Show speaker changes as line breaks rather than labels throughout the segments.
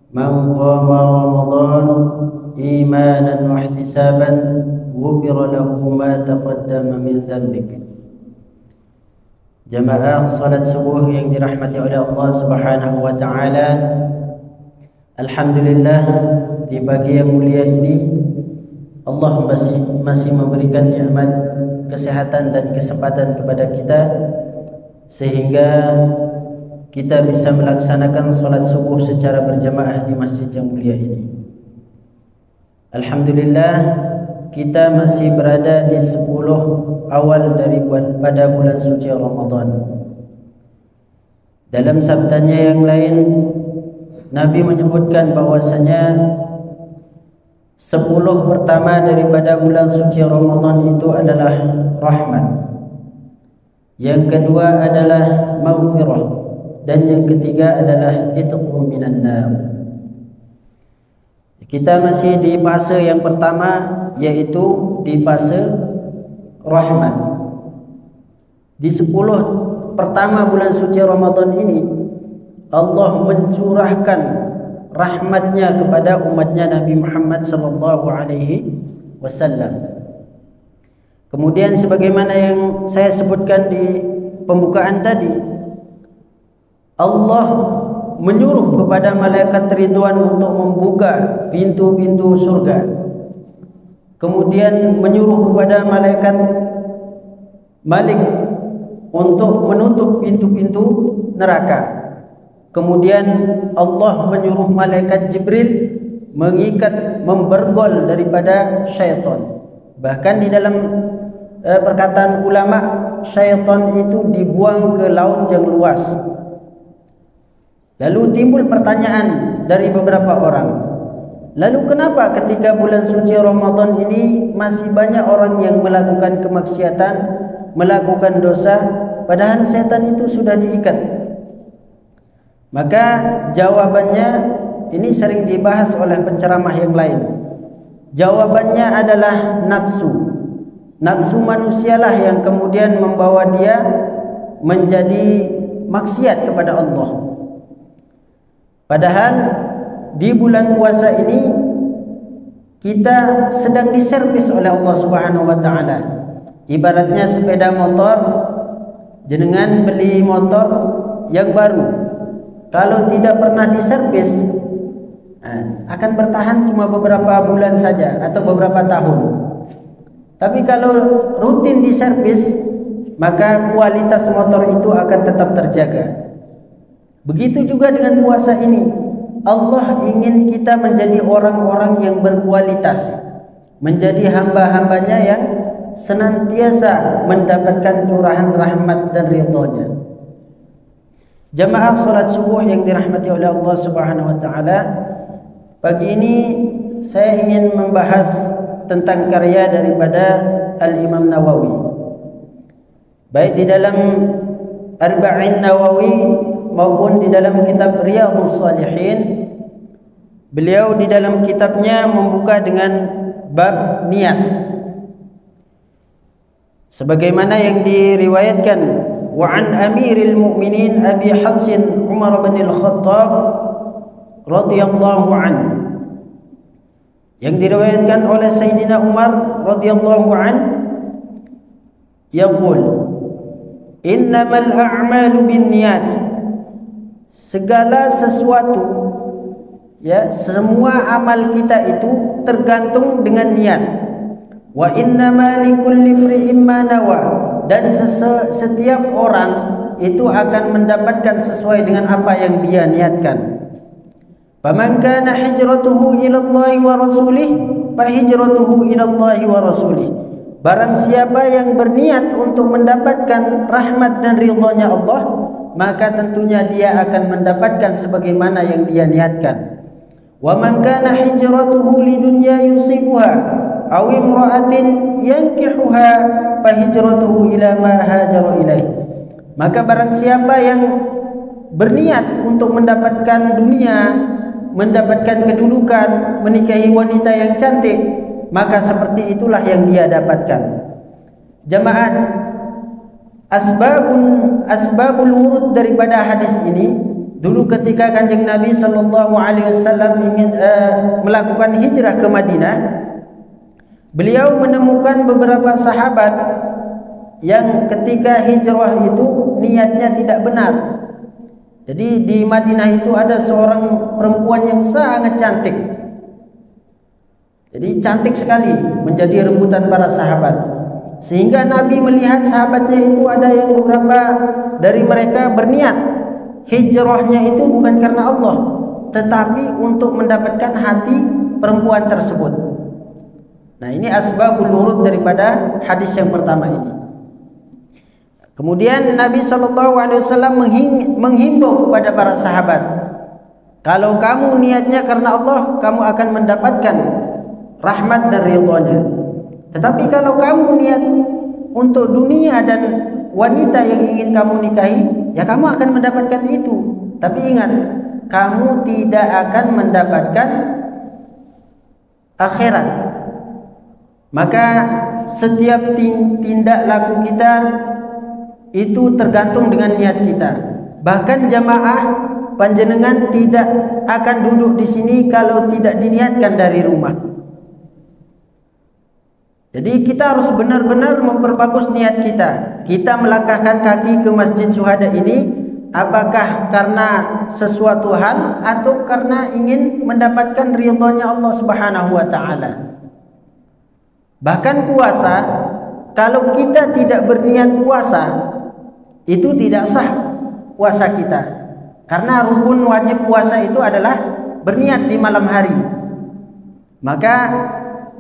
Man qama Ramadan imanan wa ihtisaban ghufira lahu ma taqaddama min dhanbik. Jamaah salat subuh yang dirahmati oleh Allah Subhanahu wa taala. Alhamdulillah, di pagi yang mulia ini Allah masih memberikan nikmat kesehatan dan kesempatan kepada kita sehingga kita bisa melaksanakan salat subuh secara berjamaah di masjid yang mulia ini. Alhamdulillah, kita masih berada di 10 awal pada bulan suci Ramadan. Dalam sabdanya yang lain, Nabi menyebutkan bahwasanya 10 pertama daripada bulan suci Ramadan itu adalah rahmat. Yang kedua adalah maghfirah. Dan yang ketiga adalah itqu minan nar. Kita masih di fase yang pertama, yaitu di fase rahmat. Di 10 pertama bulan suci Ramadan ini Allah mencurahkan rahmatnya kepada umatnya Nabi Muhammad sallallahu alaihi wasallam. Kemudian sebagaimana yang saya sebutkan di pembukaan tadi, Allah menyuruh kepada malaikat Ridwan untuk membuka pintu-pintu surga. Kemudian menyuruh kepada malaikat Malik untuk menutup pintu-pintu neraka. Kemudian Allah menyuruh malaikat Jibril mengikat, membergol daripada syaitan. Bahkan di dalam perkataan ulama, syaitan itu dibuang ke laut yang luas. Lalu timbul pertanyaan dari beberapa orang, lalu kenapa ketika bulan suci Ramadan ini masih banyak orang yang melakukan kemaksiatan, melakukan dosa, padahal setan itu sudah diikat? Maka jawabannya ini sering dibahas oleh penceramah yang lain. Jawabannya adalah nafsu. Nafsu manusialah yang kemudian membawa dia menjadi maksiat kepada Allah. Padahal di bulan puasa ini kita sedang diservis oleh Allah Subhanahu wa taala. Ibaratnya sepeda motor, jenengan beli motor yang baru. Kalau tidak pernah diservis, akan bertahan cuma beberapa bulan saja atau beberapa tahun. Tapi kalau rutin diservis, maka kualitas motor itu akan tetap terjaga. Begitu juga dengan puasa ini. Allah ingin kita menjadi orang-orang yang berkualitas, menjadi hamba-hambanya yang senantiasa mendapatkan curahan rahmat dan ridhonya. Jamaah salat subuh yang dirahmati oleh Allah Subhanahu wa taala, pagi ini saya ingin membahas tentang karya daripada Al-Imam Nawawi. Baik di dalam Arba'in Nawawi maupun di dalam kitab Riyadhus Shalihin, beliau di dalam kitabnya membuka dengan bab niat. Sebagaimana yang diriwayatkan wa an Amiril Mukminin Abi Hafsin Umar bin Al-Khattab radhiyallahu anhu, yang diriwayatkan oleh Sayyidina Umar radhiyallahu anhu, yaqul innamal a'malu binniyat, segala sesuatu, ya, semua amal kita itu tergantung dengan niat. Wa innama likulli imri'in ma nawa, dan setiap orang itu akan mendapatkan sesuai dengan apa yang dia niatkan. Faman kana hijratuhu ila Allah wa rasulih fa hijratuhu ila Allah wa rasulih. Barang siapa yang berniat untuk mendapatkan rahmat dan ridhonya Allah, maka tentunya dia akan mendapatkan sebagaimana yang dia niatkan. Wa man kana hijratuhu lidunya yusibuha aw imra'atin yankihuha fa hijratuhu ila ma hajara ilaih. Maka barang siapa yang berniat untuk mendapatkan dunia, mendapatkan kedudukan, menikahi wanita yang cantik, maka seperti itulah yang dia dapatkan. Jamaah, asbabul wurud daripada hadis ini dulu ketika Kanjeng Nabi sallallahu alaihi wasallam ingin melakukan hijrah ke Madinah, beliau menemukan beberapa sahabat yang ketika hijrah itu niatnya tidak benar. Jadi di Madinah itu ada seorang perempuan yang sangat cantik. Jadi cantik sekali, menjadi rebutan para sahabat. Sehingga Nabi melihat sahabatnya itu ada yang beberapa dari mereka berniat hijrahnya itu bukan karena Allah, tetapi untuk mendapatkan hati perempuan tersebut. Nah, ini asbabul wurud daripada hadis yang pertama ini. Kemudian Nabi SAW menghimbau kepada para sahabat, kalau kamu niatnya karena Allah, kamu akan mendapatkan rahmat dan ridhonya. Tetapi kalau kamu niat untuk dunia dan wanita yang ingin kamu nikahi, ya kamu akan mendapatkan itu. Tapi ingat, kamu tidak akan mendapatkan akhirat. Maka setiap tindak laku kita itu tergantung dengan niat kita. Bahkan jamaah panjenengan tidak akan duduk di sini kalau tidak diniatkan dari rumah. Jadi kita harus benar-benar memperbagus niat kita. Kita melangkahkan kaki ke Masjid Syuhada ini, apakah karena sesuatu hal atau karena ingin mendapatkan ridhonya Allah Subhanahu wa taala. Bahkan puasa, kalau kita tidak berniat puasa, itu tidak sah puasa kita. Karena rukun wajib puasa itu adalah berniat di malam hari. Maka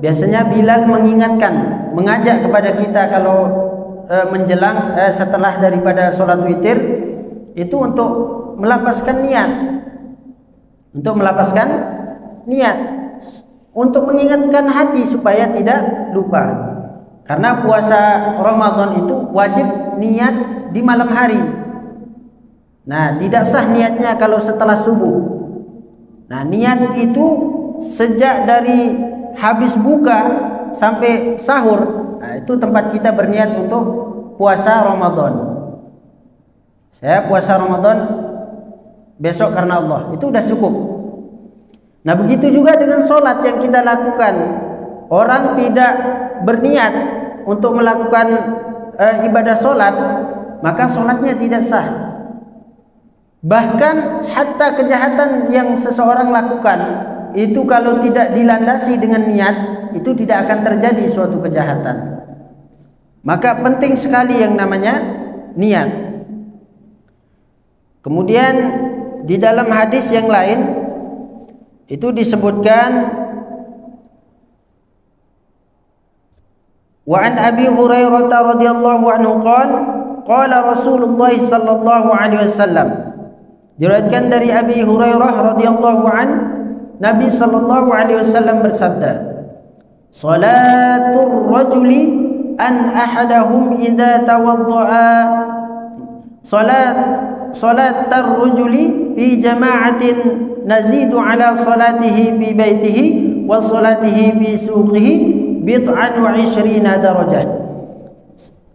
biasanya Bilal mengingatkan, mengajak kepada kita kalau menjelang setelah daripada sholat witir itu untuk melapaskan niat, untuk mengingatkan hati supaya tidak lupa. Karena puasa Ramadan itu wajib niat di malam hari. Nah, tidak sah niatnya kalau setelah subuh. Nah, niat itu sejak dari habis buka sampai sahur, nah, itu tempat kita berniat untuk puasa Ramadan. Saya puasa Ramadan besok karena Allah, itu udah cukup. Nah, begitu juga dengan sholat yang kita lakukan. Orang tidak berniat untuk melakukan ibadah sholat, maka sholatnya tidak sah. Bahkan hatta kejahatan yang seseorang lakukan itu kalau tidak dilandasi dengan niat, itu tidak akan terjadi suatu kejahatan. Maka penting sekali yang namanya niat. Kemudian di dalam hadis yang lain itu disebutkan, wa an Abi Hurairah radhiyallahu anhu qala Rasulullah sallallahu alaihi wasallam. Diriwayatkan dari Abi Hurairah radhiyallahu an, Nabi sallallahu alaihi wasallam bersabda, "Salatul rajuli an ahadahum idza tawaddaa salatar rajuli fi jama'atin nazidu ala salatihi bi baitihi wa salatihi bi suqihi bid'an wa 20 darajah."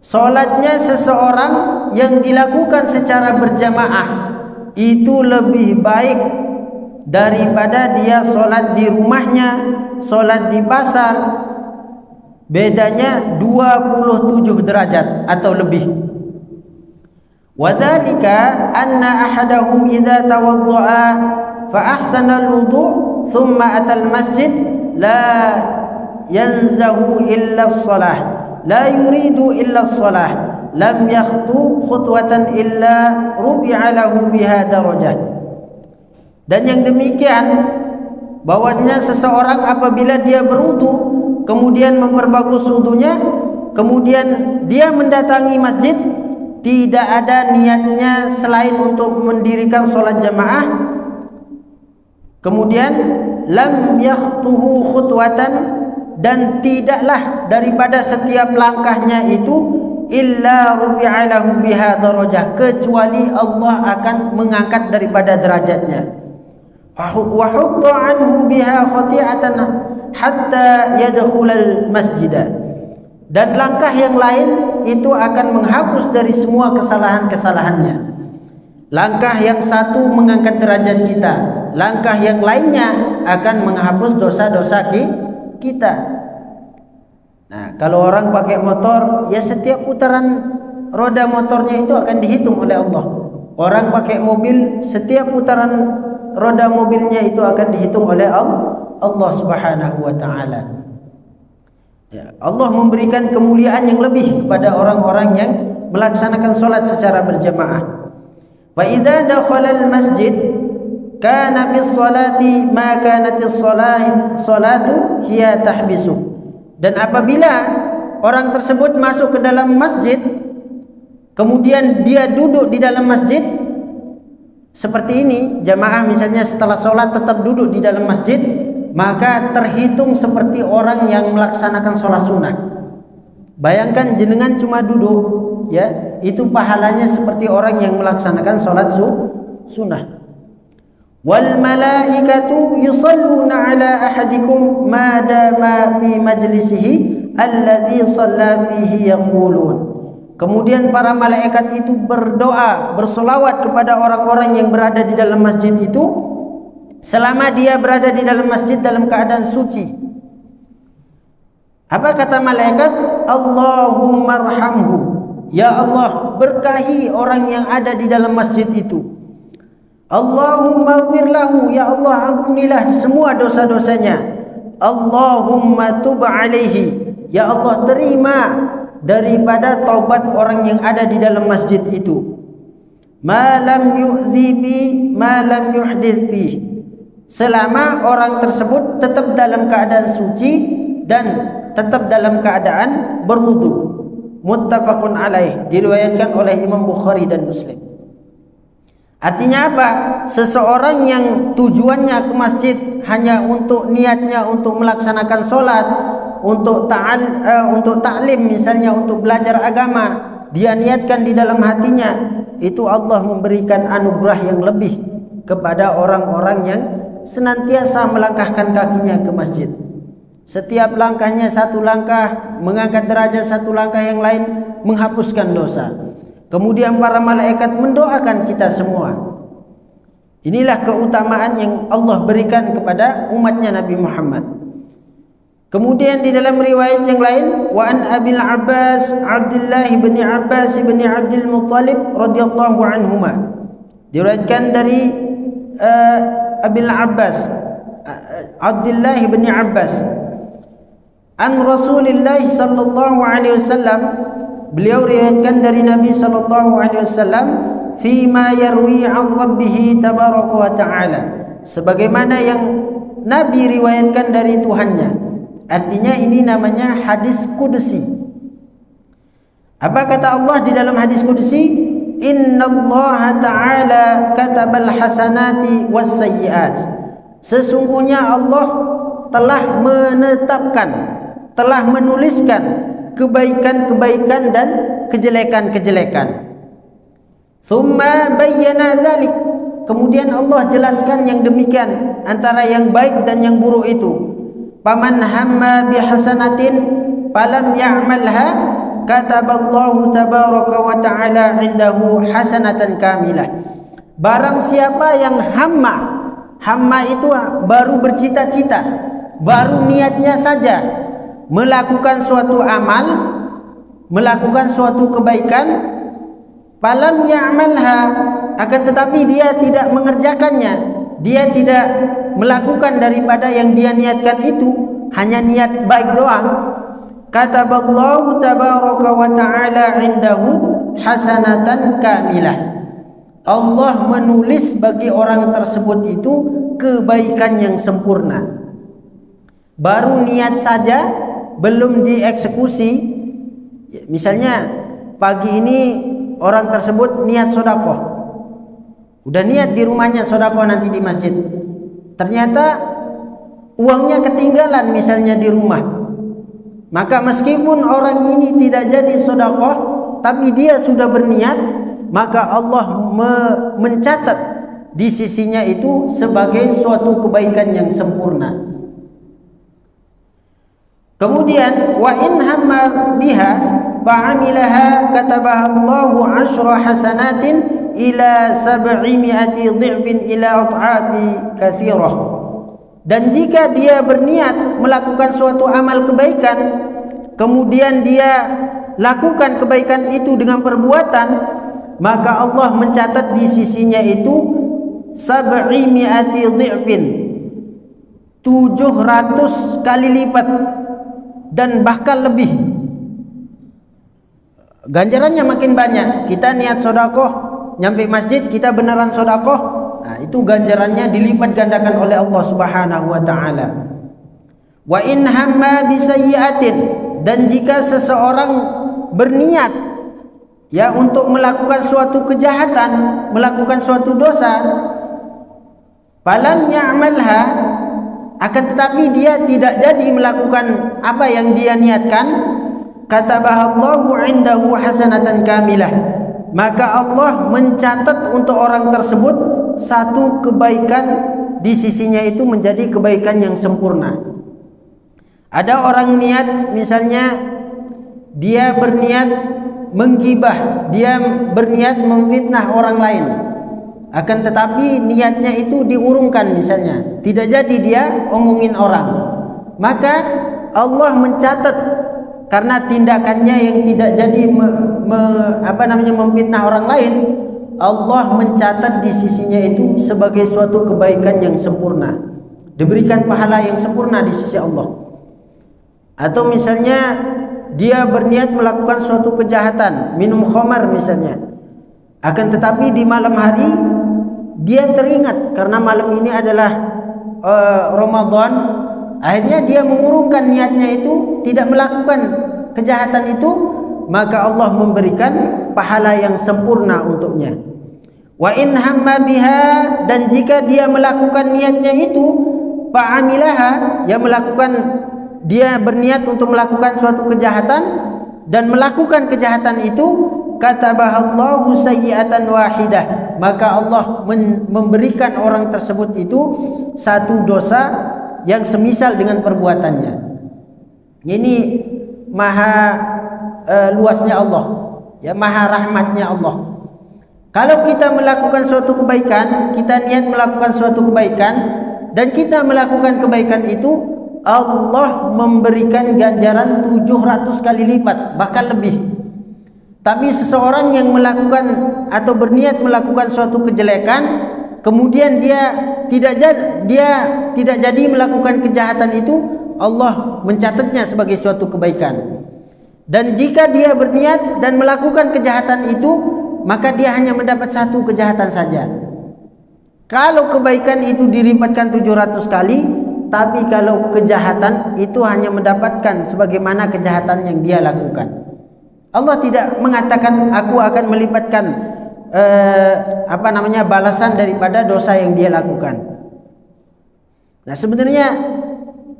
Salatnya seseorang yang dilakukan secara berjamaah itu lebih baik daripada dia solat di rumahnya, solat di pasar. Bedanya 27 derajat atau lebih. Wadhalika anna ahadahum idza tawaddaa fa ahsana al-wudu' thumma atal masjid la yanzahu illa as-salah, la yuridu illa as-salah, lam yakhtu khutwatan illa rubi'a lahu biha darajah. Dan yang demikian bahwasanya seseorang apabila dia berwudu kemudian memperbagus wudunya, kemudian dia mendatangi masjid, tidak ada niatnya selain untuk mendirikan sholat jamaah, kemudian lam yakhtuhu khutwatan, dan tidaklah daripada setiap langkahnya itu illa rubi'a lahu biha darajah, kecuali Allah akan mengangkat daripada derajatnya. Wa hutta anhu biha khati'atan hatta yadkhulal masjidah, dan langkah yang lain itu akan menghapus dari semua kesalahan-kesalahannya. Langkah yang satu mengangkat derajat kita, langkah yang lainnya akan menghapus dosa-dosa kita. Nah, kalau orang pakai motor, ya setiap putaran roda motornya itu akan dihitung oleh Allah. Orang pakai mobil, setiap putaran roda mobilnya itu akan dihitung oleh Allah Subhanahu wa taala. Ya, Allah memberikan kemuliaan yang lebih kepada orang-orang yang melaksanakan solat secara berjamaah. Wa idza dakhala al-masjid kana bis salati ma kanat as-salatu hiya tahbisu. Dan apabila orang tersebut masuk ke dalam masjid, kemudian dia duduk di dalam masjid seperti ini, jamaah misalnya setelah sholat tetap duduk di dalam masjid, maka terhitung seperti orang yang melaksanakan sholat sunnah. Bayangkan jenengan cuma duduk, ya, itu pahalanya seperti orang yang melaksanakan sholat sunnah. Wal malaikatu yusalluna ala ahadikum ma dama fi majlisihi alladhi shalla fihi yaqulun. Kemudian para malaikat itu berdoa, bersolawat kepada orang-orang yang berada di dalam masjid itu selama dia berada di dalam masjid dalam keadaan suci. Apa kata malaikat? Allahumma arhamhu. Ya Allah, berkahi orang yang ada di dalam masjid itu. Allahumma ighfir lahu. Ya Allah, ampunilah semua dosa-dosanya. Allahumma tub alaihi. Ya Allah, terima daripada taubat orang yang ada di dalam masjid itu. Ma lam yu'dhi bi ma lam yuhdith bi. Selama orang tersebut tetap dalam keadaan suci dan tetap dalam keadaan berwudu. Muttafaqun alaih, diriwayatkan oleh Imam Bukhari dan Muslim. Artinya apa? Seseorang yang tujuannya ke masjid hanya untuk niatnya untuk melaksanakan sholat, untuk ta'lim misalnya, untuk belajar agama, dia niatkan di dalam hatinya, itu Allah memberikan anugerah yang lebih kepada orang-orang yang senantiasa melangkahkan kakinya ke masjid. Setiap langkahnya satu langkah mengangkat derajat, satu langkah yang lain menghapuskan dosa. Kemudian para malaikat mendoakan kita semua. Inilah keutamaan yang Allah berikan kepada umatnya Nabi Muhammad. Kemudian di dalam riwayat yang lain, wa an Abil Abbas Abdullah bin Abbas bin Abdul Muttalib radhiyallahu anhuma. Diriwayatkan dari Abil Abbas Abdullah bin Abbas an Rasulullah sallallahu alaihi wasallam, beliau riwayatkan dari Nabi sallallahu alaihi wasallam fima yarwi an rabbih tabaraka wa taala, sebagaimana yang Nabi riwayatkan dari Tuhannya. Artinya ini namanya hadis qudsi. Apa kata Allah di dalam hadis qudsi? Innallaha ta'ala katabal hasanati was sayyiat. Sesungguhnya Allah telah menetapkan, telah menuliskan kebaikan-kebaikan dan kejelekan-kejelekan. Tsumma bayyana dzalik. Kemudian Allah jelaskan yang demikian antara yang baik dan yang buruk itu. Faman hamma bihasanatin falam ya'malha kataballahu tabaraka wa ta'ala indahu hasanatan kamilah. Barang siapa yang hamma itu baru bercita-cita, baru niatnya saja melakukan suatu amal, melakukan suatu kebaikan, falam ya'malha, akan tetapi dia tidak mengerjakannya, dia tidak melakukan daripada yang dia niatkan itu, hanya niat baik doang, kataballahu tabaraka wa ta'ala indahu hasanatan kamilah. Allah menulis bagi orang tersebut itu kebaikan yang sempurna. Baru niat saja, belum dieksekusi. Misalnya pagi ini orang tersebut niat sedekah, udah niat di rumahnya sedekah nanti di masjid, ternyata uangnya ketinggalan misalnya di rumah, maka meskipun orang ini tidak jadi sedekah tapi dia sudah berniat, maka Allah mencatat di sisinya itu sebagai suatu kebaikan yang sempurna. Kemudian wa in hamma biha fa'amilaha katabaha Allahu 'ashra hasanatin ila 700 dhi'fin ila ad'afi katsirah. Dan jika dia berniat melakukan suatu amal kebaikan, kemudian dia lakukan kebaikan itu dengan perbuatan, maka Allah mencatat di sisinya itu 700 dhi'fin, 700 kali lipat dan bahkan lebih. Ganjarannya makin banyak. Kita niat sedekah, nyampe masjid kita beneran sedekah, nah itu ganjarannya dilipat gandakan oleh Allah Subhanahu wa taala. Wa in hamma bi sayyi'atin, dan jika seseorang berniat ya untuk melakukan suatu kejahatan, melakukan suatu dosa, falam ya'malha, akan tetapi dia tidak jadi melakukan apa yang dia niatkan, katabahallahu 'indahu hasanatan kamilah, maka Allah mencatat untuk orang tersebut satu kebaikan di sisinya itu menjadi kebaikan yang sempurna. Ada orang niat, misalnya dia berniat menggibah, dia berniat memfitnah orang lain, akan tetapi niatnya itu diurungkan, misalnya tidak jadi dia omongin orang, maka Allah mencatat karena tindakannya yang tidak jadi memfitnah orang lain, Allah mencatat di sisinya itu sebagai suatu kebaikan yang sempurna, diberikan pahala yang sempurna di sisi Allah. Atau misalnya dia berniat melakukan suatu kejahatan, minum khamar misalnya, akan tetapi di malam hari dia teringat karena malam ini adalah Ramadan, akhirnya dia mengurungkan niatnya itu, tidak melakukan kejahatan itu, maka Allah memberikan pahala yang sempurna untuknya. Wa in hamma biha, dan jika dia melakukan niatnya itu, fa'amilaha, dia berniat untuk melakukan suatu kejahatan dan melakukan kejahatan itu, katabahallahu sayyi'atan wahidah, maka Allah memberikan orang tersebut itu satu dosa yang semisal dengan perbuatannya. Ini maha luasnya Allah, ya, maha rahmatnya Allah. Kalau kita melakukan suatu kebaikan, kita niat melakukan suatu kebaikan dan kita melakukan kebaikan itu, Allah memberikan ganjaran 700 kali lipat, bahkan lebih. Tapi seseorang yang melakukan atau berniat melakukan suatu kejelekan, kemudian dia tidak jadi melakukan kejahatan itu, Allah mencatatnya sebagai suatu kebaikan. Dan jika dia berniat dan melakukan kejahatan itu, maka dia hanya mendapat satu kejahatan saja. Kalau kebaikan itu dilipatkan 700 kali, tapi kalau kejahatan itu hanya mendapatkan sebagaimana kejahatan yang dia lakukan. Allah tidak mengatakan aku akan melipatkan balasan daripada dosa yang dia lakukan. Nah, sebenarnya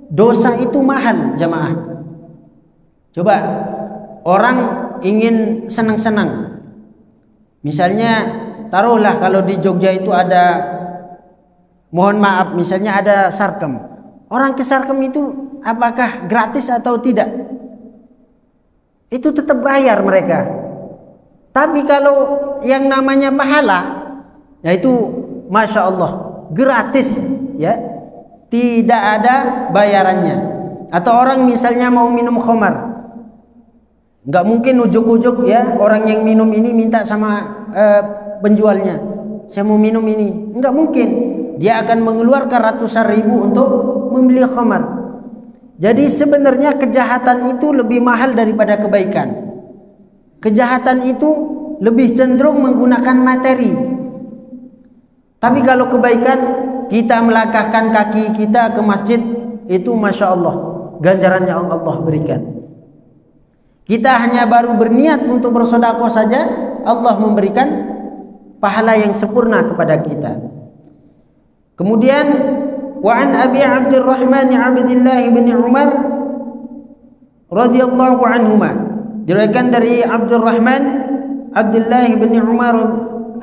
dosa itu mahal, jamaah. Coba orang ingin senang-senang, misalnya taruhlah kalau di Jogja itu ada, mohon maaf, misalnya ada sarkem. Orang ke sarkem itu apakah gratis atau tidak? Itu tetap bayar mereka. Tapi kalau yang namanya pahala, yaitu masya Allah gratis, ya, tidak ada bayarannya. Atau orang misalnya mau minum khamar, nggak mungkin ujuk-ujuk, ya, orang yang minum ini minta sama penjualnya, saya mau minum ini, nggak mungkin. Dia akan mengeluarkan ratusan ribu untuk membeli khamar. Jadi sebenarnya kejahatan itu lebih mahal daripada kebaikan. Kejahatan itu lebih cenderung menggunakan materi. Tapi kalau kebaikan, kita melangkahkan kaki kita ke masjid, itu masya Allah, ganjarannya Allah berikan. Kita hanya baru berniat untuk bersedekah saja, Allah memberikan pahala yang sempurna kepada kita. Kemudian wa an Abi Abdurrahman Abdullah bin Umar radhiyallahu anhuma, diriwayatkan dari Abdurrahman Abdullah bin Umar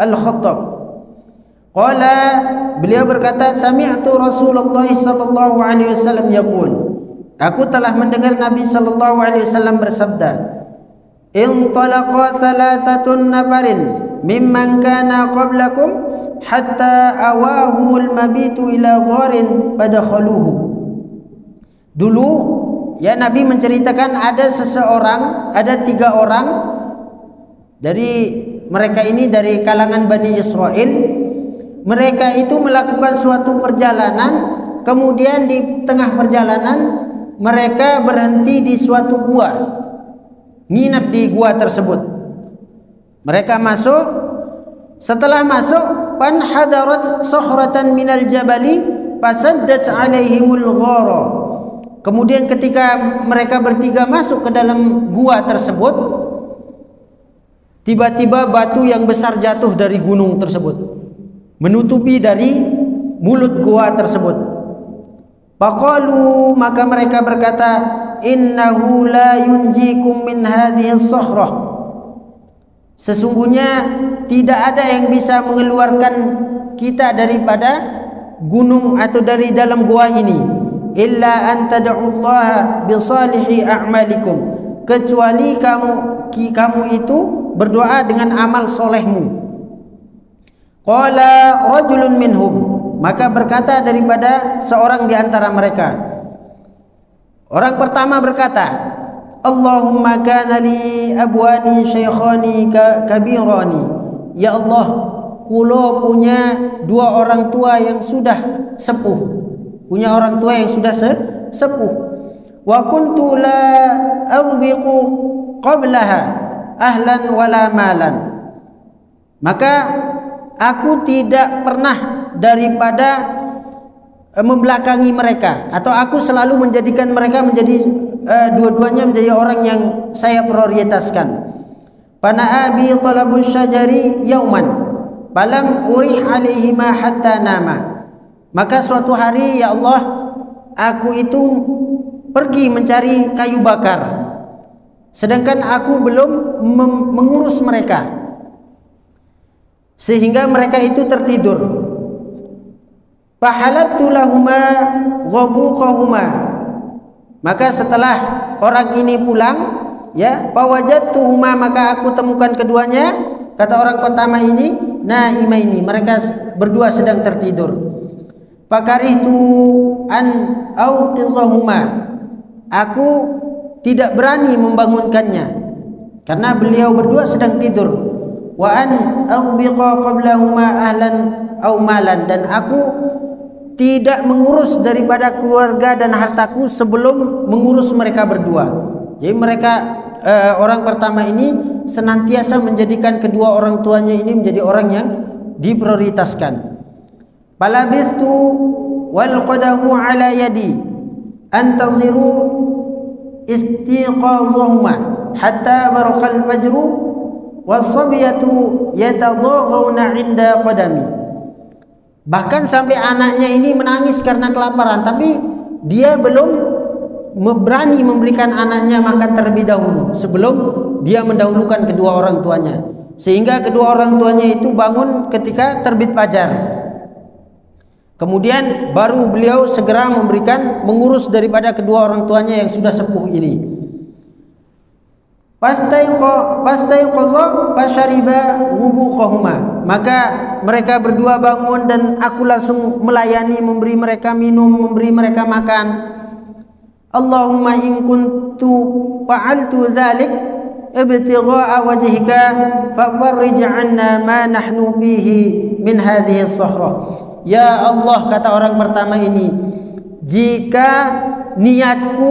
Al-Khattab, qala, beliau berkata, sami'tu Rasulullah sallallahu alaihi wasallam yaqul, Aku telah mendengar Nabi sallallahu alaihi wasallam bersabda, "Intalaqa thalathatun nafarin mimman kana qablakum hatta awahumul mabitu ila gharin fadakhaluhu." Dulu ya Nabi menceritakan ada tiga orang dari mereka ini dari kalangan Bani Israel. Mereka itu melakukan suatu perjalanan, kemudian di tengah perjalanan mereka berhenti di suatu gua, nginap di gua tersebut. Mereka masuk, setelah masuk panhadarat sakhratan minal jabali fasaddat alaihimul ghara. Kemudian ketika mereka bertiga masuk ke dalam gua tersebut, tiba-tiba batu yang besar jatuh dari gunung tersebut, menutupi dari mulut gua tersebut. Faqalu, maka mereka berkata, innahu la yunjikum min hadhihi as-sakhrah. Sesungguhnya tidak ada yang bisa mengeluarkan kita daripada gunung atau dari dalam gua ini, illa an tad'ullaha bi salihi a'malikum, kecuali kamu itu berdoa dengan amal solehmu. Qala rajulun minhum, maka berkata daripada seorang di antara mereka, orang pertama berkata, Allahumma kana li abwani shaykhani kabirani. Ya Allah, kula punya dua orang tua yang sudah sepuh, punya orang tua yang sudah sepuh. Wa kuntu la awbiqu qablaha ahlan wala malan. Maka aku tidak pernah daripada membelakangi mereka, atau aku selalu menjadikan mereka menjadi dua-duanya menjadi orang yang saya prioritaskan. Pana abi talabus syajari yauman falam urih alaihima hatta nama. Maka suatu hari ya Allah, aku itu pergi mencari kayu bakar, sedangkan aku belum mengurus mereka, sehingga mereka itu tertidur. Fahalabtu lahuma ghabuqahuma. Maka setelah orang ini pulang, ya, fawajadtuhuma, maka aku temukan keduanya, kata orang pertama ini, naimaini, mereka berdua sedang tertidur. Fakarihtu an auqizahuma, aku tidak berani membangunkannya karena beliau berdua sedang tidur. Wa an awbiqa qablahuma ahlan aw malan, dan aku tidak mengurus daripada keluarga dan hartaku sebelum mengurus mereka berdua. Jadi mereka orang pertama ini senantiasa menjadikan kedua orang tuanya ini menjadi orang yang diprioritaskan. Falabithtu wal qadahu ala yadi antaziru istiqazahuma hatta barqal fajru was-sabiyatu yatadaghawna 'inda qadami. Bahkan sampai anaknya ini menangis karena kelaparan, tapi dia belum berani memberikan anaknya makan terlebih dahulu sebelum dia mendahulukan kedua orang tuanya, sehingga kedua orang tuanya itu bangun ketika terbit fajar. Kemudian baru beliau segera mengurus daripada kedua orang tuanya yang sudah sepuh ini. Fastayqaza fashariba wubuqahuma. Maka mereka berdua bangun dan aku langsung melayani, memberi mereka minum, memberi mereka makan. Allahumma in kuntu fa'altu dzalik ibtigha'a wajhika fafarrij 'anna ma nahnu fihi min hadhihi as-sahrah. Ya Allah, kata orang pertama ini, jika niatku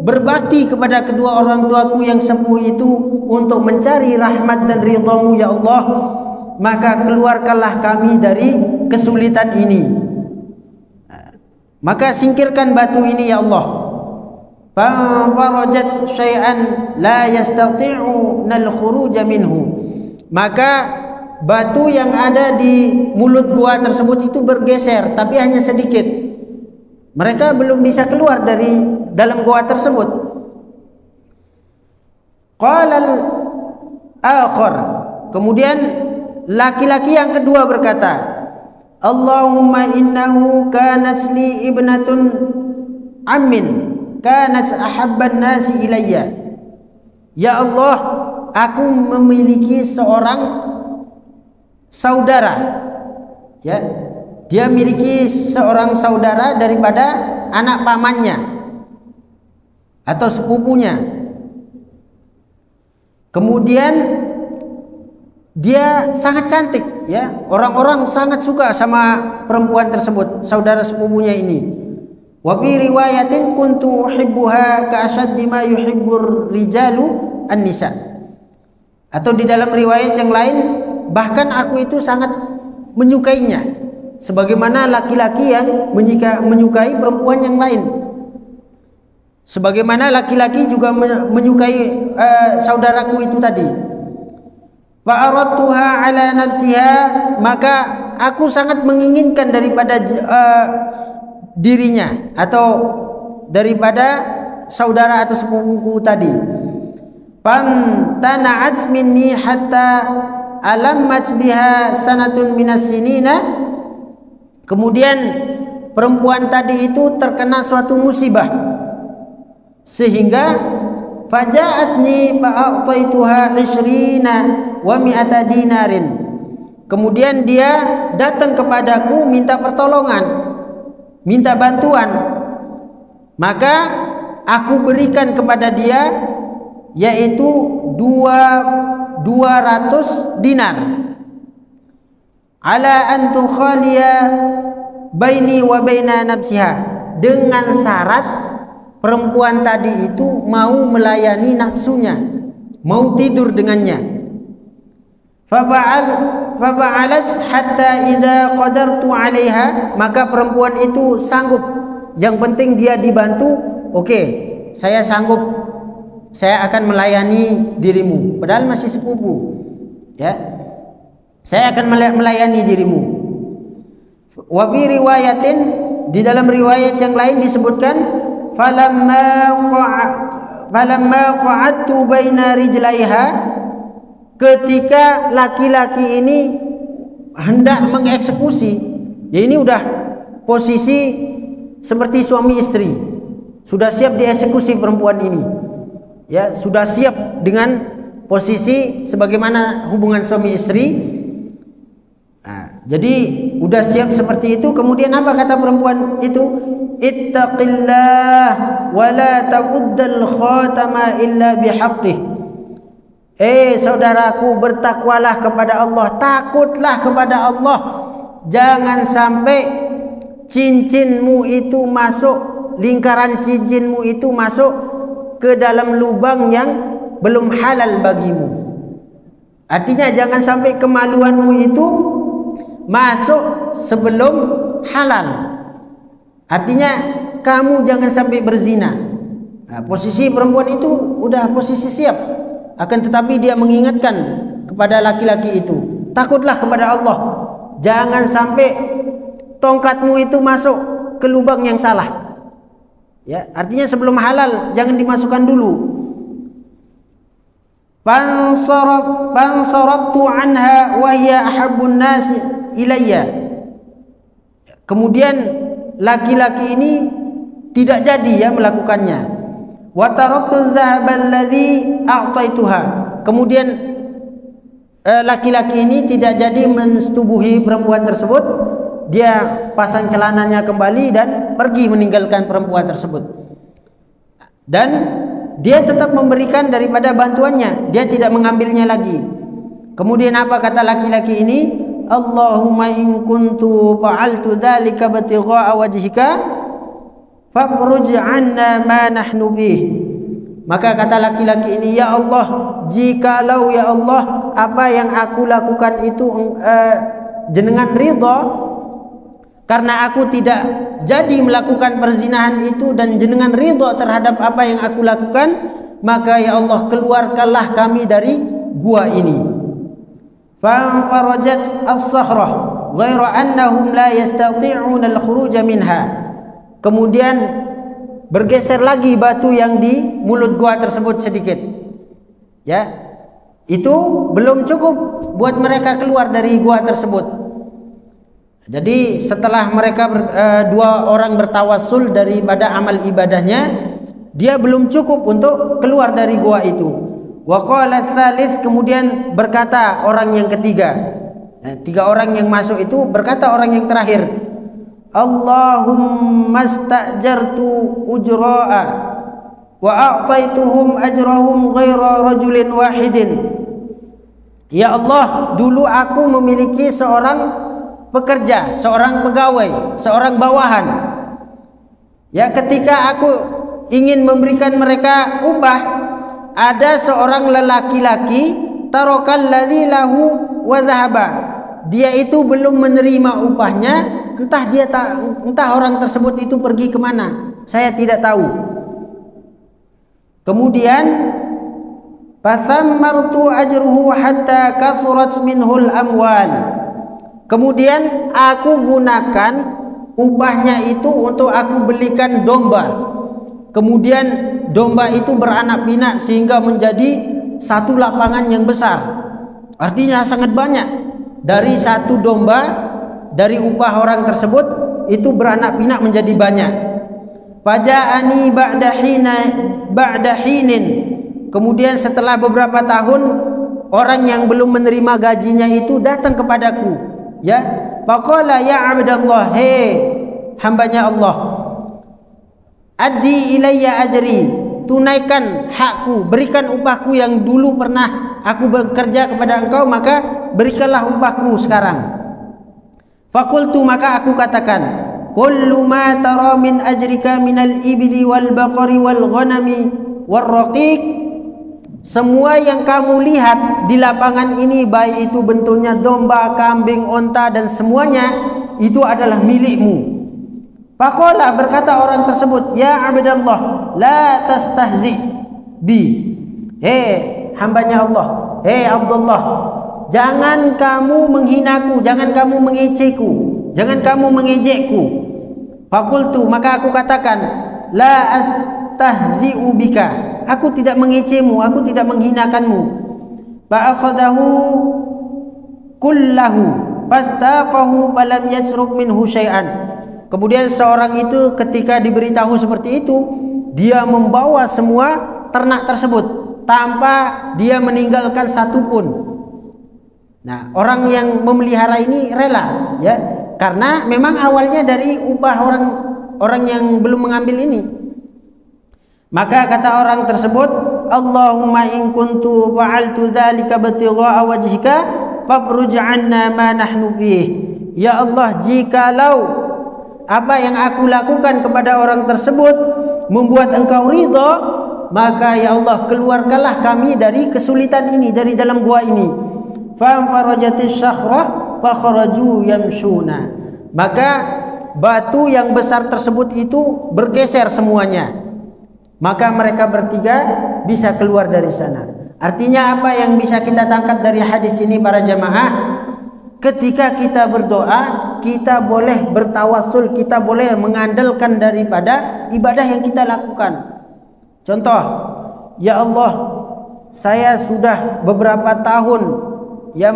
berbakti kepada kedua orang tuaku yang sepuh itu untuk mencari rahmat dan ridhamu ya Allah, maka keluarkanlah kami dari kesulitan ini. Maka singkirkan batu ini ya Allah. Farajat syai'an la yastati'u al-khuruj minhu. Maka batu yang ada di mulut gua tersebut itu bergeser, tapi hanya sedikit. Mereka belum bisa keluar dari dalam gua tersebut. Qala al-akhar, kemudian laki-laki yang kedua berkata, Allahumma innahu kanat li ibnatun ammin kanat ahabban nasi ilayya. Ya Allah, aku memiliki seorang saudara. Ya, dia memiliki seorang saudara daripada anak pamannya atau sepupunya. Kemudian dia sangat cantik, ya. Orang-orang sangat suka sama perempuan tersebut, saudara sepupunya ini. Wa fi riwayatin kuntu uhibbuha ka ashaddi ma yuhibbur rijalu an-nisa. Atau di dalam riwayat yang lain, bahkan aku itu sangat menyukainya sebagaimana laki-laki yang menyukai perempuan yang lain. Sebagaimana laki-laki juga menyukai saudaraku itu tadi. Wa aradtuha ala nafsiha, maka aku sangat menginginkan daripada dirinya atau daripada saudara atau sepupuku tadi. Tana'at minni hatta alammat biha sanatun minas sinina. Kemudian perempuan tadi itu terkena suatu musibah sehingga faja'atni fa'ataituha 20 wa mi'ata dinarin. Kemudian dia datang kepadaku minta pertolongan, minta bantuan, maka aku berikan kepada dia yaitu 200 dinar. Ala an tukhaliya baini wa baina nafsiha, dengan syarat perempuan tadi itu mau melayani nafsunya, mau tidur dengannya. Fa'alat hatta idza qadartu 'alaiha, maka perempuan itu sanggup, yang penting dia dibantu. Oke, saya sanggup, saya akan melayani dirimu, padahal masih sepupu, ya. Saya akan melayani dirimu. Wa bi riwayatin, di dalam riwayat yang lain disebutkan falamma qa'adtu baina rijlaiha, ketika laki-laki ini hendak mengeksekusi, ya ini udah posisi seperti suami istri, sudah siap dieksekusi perempuan ini, ya sudah siap dengan posisi sebagaimana hubungan suami istri. Nah, jadi udah siap seperti itu. Kemudian apa kata perempuan itu? Ittaqillah wa la ta'uddal khatama illa bihaqqih. Saudaraku, bertakwalah kepada Allah, takutlah kepada Allah. Jangan sampai cincinmu itu masuk, lingkaran cincinmu itu masuk ke dalam lubang yang belum halal bagimu. Artinya jangan sampai kemaluanmu itu masuk sebelum halal. Artinya kamu jangan sampai berzina. Nah, posisi perempuan itu udah posisi siap, akan tetapi dia mengingatkan kepada laki-laki itu, takutlah kepada Allah, jangan sampai tongkatmu itu masuk ke lubang yang salah. Ya, artinya sebelum halal jangan dimasukkan dulu. Fansarabtu anha wa hiya ahabbun nasi ilayya. Kemudian laki-laki ini tidak jadi ya melakukannya. Wa taraktu dzahaba alladhi a'taituha. Kemudian laki-laki ini tidak jadi mensetubuhi perempuan tersebut. Dia pasang celananya kembali dan pergi meninggalkan perempuan tersebut. Dan dia tetap memberikan daripada bantuannya, dia tidak mengambilnya lagi. Kemudian apa kata laki-laki ini? Allahumma in kuntu fa'altu dzalika batigha'a wajhika fafruj 'anna ma nahnu bih. Maka kata laki-laki ini, ya Allah, jikalau ya Allah apa yang aku lakukan itu jenengan ridha, karena aku tidak jadi melakukan perzinahan itu dan jenengan ridha terhadap apa yang aku lakukan, maka ya Allah keluarkanlah kami dari gua ini. Farajat as-sakhrah ghaira annahum la yastati'una al-khuruj minha. Kemudian bergeser lagi batu yang di mulut gua tersebut sedikit. Ya. Itu belum cukup buat mereka keluar dari gua tersebut. Jadi setelah mereka dua orang bertawassul daripada amal ibadahnya, dia belum cukup untuk keluar dari gua itu. Wa qala tsalits, kemudian berkata orang yang ketiga. Nah, 3 orang yang masuk itu berkata orang yang terakhir, Allahumma sta'jartu ujra'a wa a'taituhum ajrahum ghaira rajulin wahidin. Ya Allah, dulu aku memiliki seorang pekerja, seorang pegawai, seorang bawahan. Ya, ketika aku ingin memberikan mereka upah, ada seorang lelaki-laki tarakal ladzi lahu wa dhahaba. Dia itu belum menerima upahnya, entah orang tersebut itu pergi kemana, saya tidak tahu. Kemudian fasammartu ajruhu hatta kathurat minhul amwal. Kemudian aku gunakan upahnya itu untuk aku belikan domba. Kemudian domba itu beranak pinak sehingga menjadi satu lapangan yang besar. Artinya sangat banyak. Dari satu domba, dari upah orang tersebut itu beranak pinak menjadi banyak. Faja'ani ba'da hinin. Kemudian setelah beberapa tahun, orang yang belum menerima gajinya itu datang kepadaku. Ya, faqala ya abdallah, hambanya Allah, addi ilayya ajri, tunaikan hakku, berikan upahku yang dulu pernah aku bekerja kepada engkau, maka berikanlah upahku sekarang. Faqultu, maka aku katakan, kullu ma tara min ajrika minal ibli wal baqari wal ghanami war raqiq. Semua yang kamu lihat di lapangan ini, baik itu bentuknya domba, kambing, onta dan semuanya, itu adalah milikmu. Faqala, berkata orang tersebut, ya abdallah, la tastahzi bi. Hambanya Allah, Abdullah, jangan kamu menghinaku, jangan kamu mengejekku, jangan kamu mengejekku. Faqultu, maka aku katakan, la astahzi'u bika, aku tidak mengejekmu, aku tidak menghinakanmu. Fa'akhadahu kullahu fastaqahu falam yasruk minhu syai'an. Kemudian seorang itu ketika diberitahu seperti itu, dia membawa semua ternak tersebut tanpa dia meninggalkan satu pun. Nah, orang yang memelihara ini rela, ya, karena memang awalnya dari upah orang yang belum mengambil ini. Maka kata orang tersebut, Allahumma in kuntu fa'altu dzalika batigha'a wajhika fafruj 'anna ma nahnu fih. Ya Allah, jikalau apa yang aku lakukan kepada orang tersebut membuat engkau ridha, maka ya Allah, keluarkanlah kami dari kesulitan ini, dari dalam gua ini. Fa farajatis sakhrah fa kharaju yamshuna. Maka batu yang besar tersebut itu bergeser semuanya. Maka mereka bertiga bisa keluar dari sana. Artinya apa yang bisa kita tangkap dari hadis ini para jamaah? Ketika kita berdoa, kita boleh bertawassul, kita boleh mengandalkan daripada ibadah yang kita lakukan. Contoh, ya Allah, saya sudah beberapa tahun ya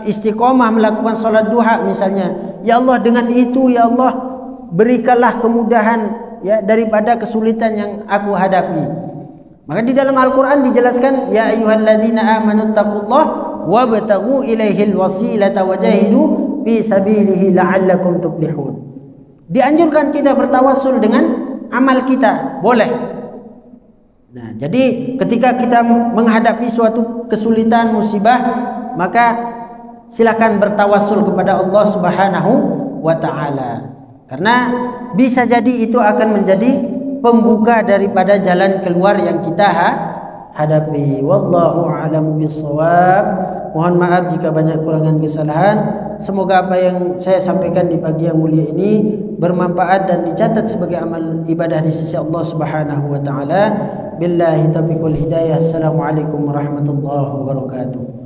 istiqomah melakukan sholat duha misalnya. Ya Allah, dengan itu ya Allah, berikanlah kemudahan ya daripada kesulitan yang aku hadapi. Maka di dalam Al-Quran dijelaskan, ya ayyuhalladzina amanu taqullaha wabtaghu ilaihil wasilata wajahidu fi sabilihi la'allakum tuflihun. Dianjurkan kita bertawassul dengan amal kita, boleh. Nah, jadi ketika kita menghadapi suatu kesulitan, musibah, maka silakan bertawassul kepada Allah Subhanahu wa taala. Karena bisa jadi itu akan menjadi pembuka daripada jalan keluar yang kita hadapi. Wallahu a'lamu bissawab. Mohon maaf jika banyak kurangan kesalahan. Semoga apa yang saya sampaikan di pagi yang mulia ini bermanfaat dan dicatat sebagai amal ibadah di sisi Allah Subhanahu wa taala. Billahi taufiq wal hidayah. Assalamualaikum warahmatullahi wabarakatuh.